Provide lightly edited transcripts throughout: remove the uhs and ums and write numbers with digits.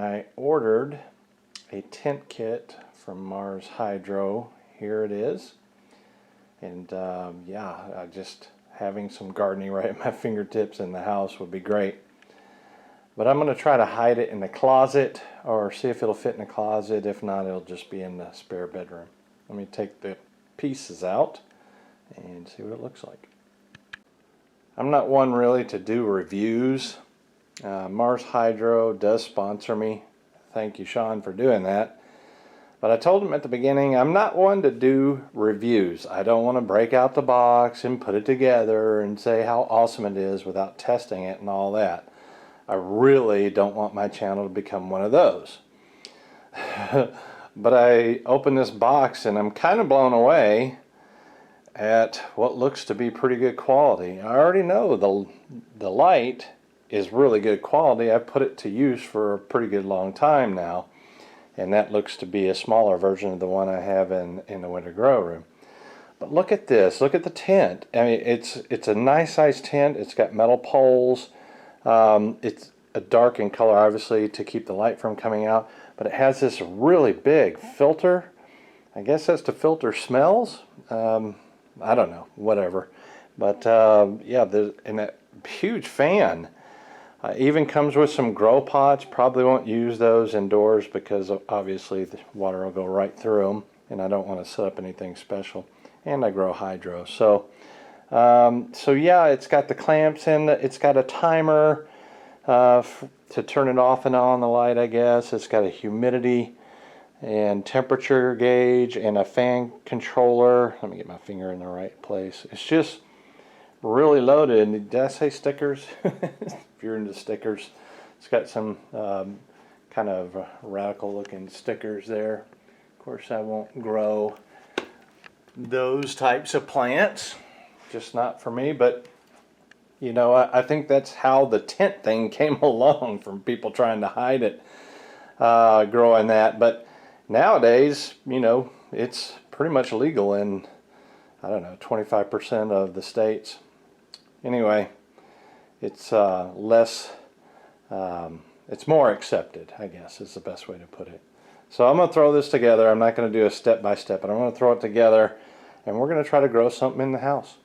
I ordered a tent kit from Mars Hydro. Here it is. And yeah, just having some gardening right at my fingertips in the house would be great. But I'm going to try to hide it in the closet, or see if it'll fit in the closet. If not, it'll just be in the spare bedroom. Let me take the pieces out and see what it looks like. I'm not one really to do reviews. Mars Hydro does sponsor me. Thank you, Sean, for doing that. But I told him at the beginning, I'm not one to do reviews. I don't want to break out the box and put it together and say how awesome it is without testing it and all that. I really don't want my channel to become one of those. But I opened this box and I'm kind of blown away at what looks to be pretty good quality. I already know the light is really good quality. I've put it to use for a pretty good long time now, and that looks to be a smaller version of the one I have in the winter grow room. But look at this, look at the tent. I mean, it's a nice size tent. It's got metal poles. It's a dark in color, obviously, to keep the light from coming out, but it has this really big filter. I guess that's to filter smells. I don't know, whatever. But yeah, and that huge fan. Even comes with some grow pots. Probably won't use those indoors because obviously the water will go right through them, and I don't want to set up anything special. And I grow hydro, so yeah, it's got the clamps in. It's got a timer to turn it off and on the light, I guess. It's got a humidity and temperature gauge and a fan controller. Let me get my finger in the right place. It's just really loaded. Did I say stickers? If you're into stickers, it's got some kind of radical looking stickers there. Of course, I won't grow those types of plants, just not for me. But you know, I think that's how the tent thing came along, from people trying to hide it, growing that. But nowadays, you know, it's pretty much legal in, I don't know, 25% of the states. Anyway, it's it's more accepted, I guess, is the best way to put it. So I'm going to throw this together. I'm not going to do a step-by-step, but I'm going to throw it together, and we're going to try to grow something in the house.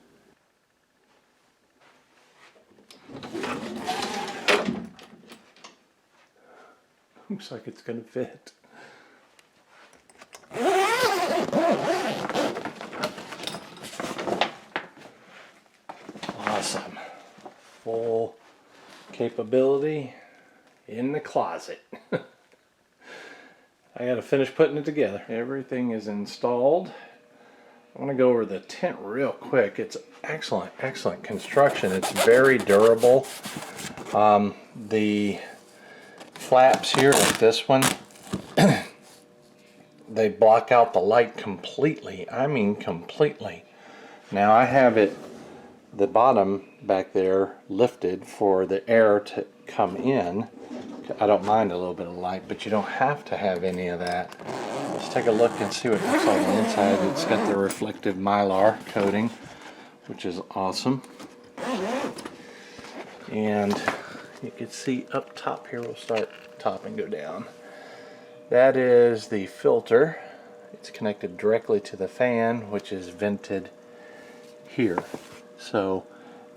Looks like it's going to fit. Awesome. Full capability in the closet. I got to finish putting it together. Everything is installed. I want to go over the tent real quick. It's excellent construction. It's very durable. The flaps here, like this one, they block out the light completely. I mean completely. Now I have it, the bottom back there, lifted for the air to come in. I don't mind a little bit of light, but you don't have to have any of that. Let's take a look and see what it looks like on the inside. It's got the reflective mylar coating, which is awesome. And you can see up top here, we'll start top and go down. That is the filter. It's connected directly to the fan, which is vented here. So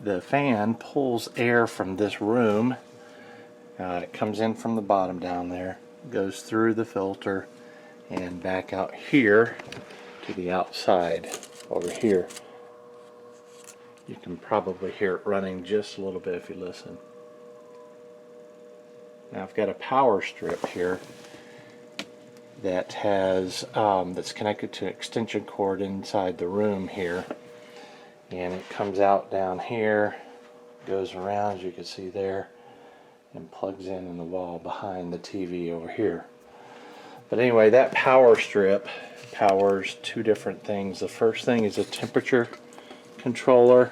the fan pulls air from this room. It comes in from the bottom down there, goes through the filter, and back out here to the outside over here. You can probably hear it running just a little bit if you listen. Now I've got a power strip here that has that's connected to an extension cord inside the room here, and it comes out down here, goes around, as you can see there, and plugs in the wall behind the TV over here. But anyway, that power strip powers two different things. The first thing is a temperature controller.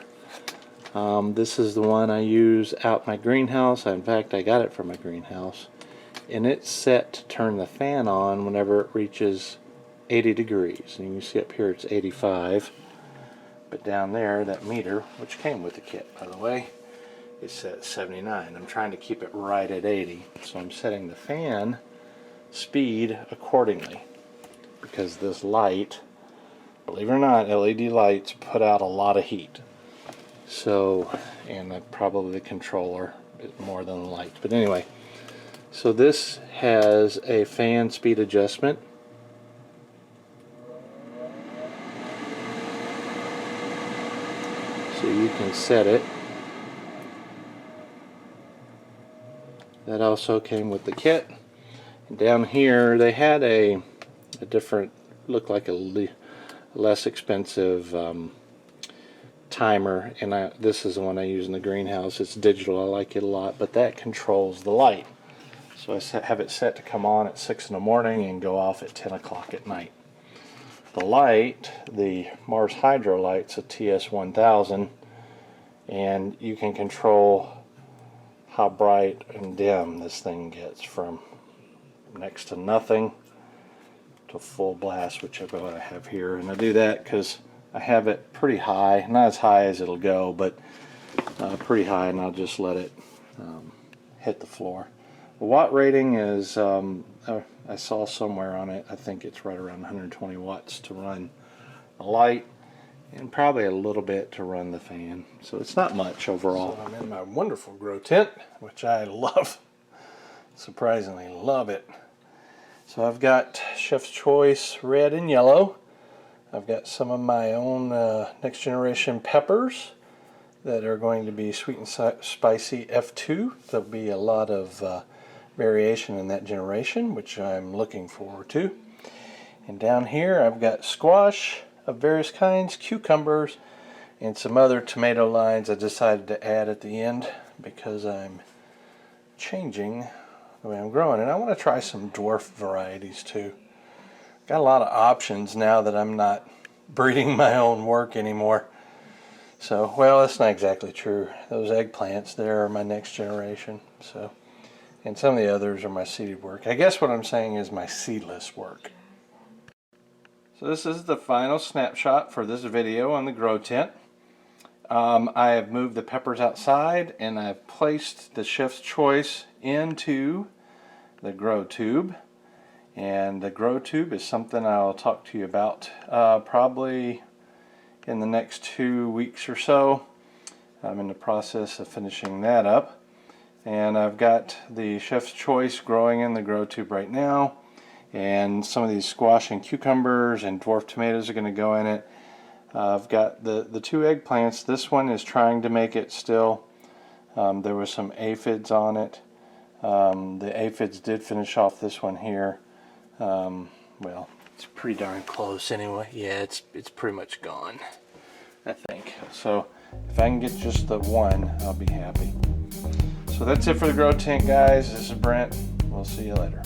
This is the one I use out my greenhouse. In fact, I got it from my greenhouse. And it's set to turn the fan on whenever it reaches 80 degrees. And you can see up here it's 85. But down there, that meter, which came with the kit, by the way, is set at 79. I'm trying to keep it right at 80, so I'm setting the fan speed accordingly, because this light, believe it or not, LED lights put out a lot of heat. So, and probably the controller is more than the lights, but anyway, so this has a fan speed adjustment. So you can set it. That also came with the kit. And down here they had a different, looked like a less expensive timer, and this is the one I use in the greenhouse. It's digital. I like it a lot, but that controls the light. So I have it set to come on at 6 in the morning and go off at 10 o'clock at night. The light, the Mars Hydro light's a TS1000, and you can control how bright and dim this thing gets, from next to nothing to full blast, which is what I have here. And I do that because I have it pretty high, not as high as it'll go, but pretty high, and I'll just let it hit the floor. The watt rating is, I saw somewhere on it, I think it's right around 120 watts to run the light, and probably a little bit to run the fan. So it's not much overall. So I'm in my wonderful grow tent, which I love. Surprisingly love it. So I've got Chef's Choice red and yellow. I've got some of my own next generation peppers that are going to be sweet and spicy F2. There'll be a lot of variation in that generation, which I'm looking forward to. And down here I've got squash of various kinds, cucumbers, and some other tomato lines I decided to add at the end because I'm changing the way I'm growing, and I want to try some dwarf varieties too. Got a lot of options now that I'm not breeding my own work anymore. So, well, that's not exactly true. Those eggplants there are my next generation. So, and some of the others are my seeded work. I guess what I'm saying is my seedless work. So this is the final snapshot for this video on the grow tent. I have moved the peppers outside, and I've placed the Chef's Choice into the grow tube. And the grow tube is something I'll talk to you about probably in the next 2 weeks or so. I'm in the process of finishing that up. And I've got the Chef's Choice growing in the grow tube right now. And some of these squash and cucumbers and dwarf tomatoes are going to go in it. I've got the two eggplants. This one is trying to make it still. There was some aphids on it. The aphids did finish off this one here. Well, it's pretty darn close anyway. Yeah, it's pretty much gone, I think. So if I can get just the one, I'll be happy. So that's it for the grow tent, guys. This is Brent. We'll see you later.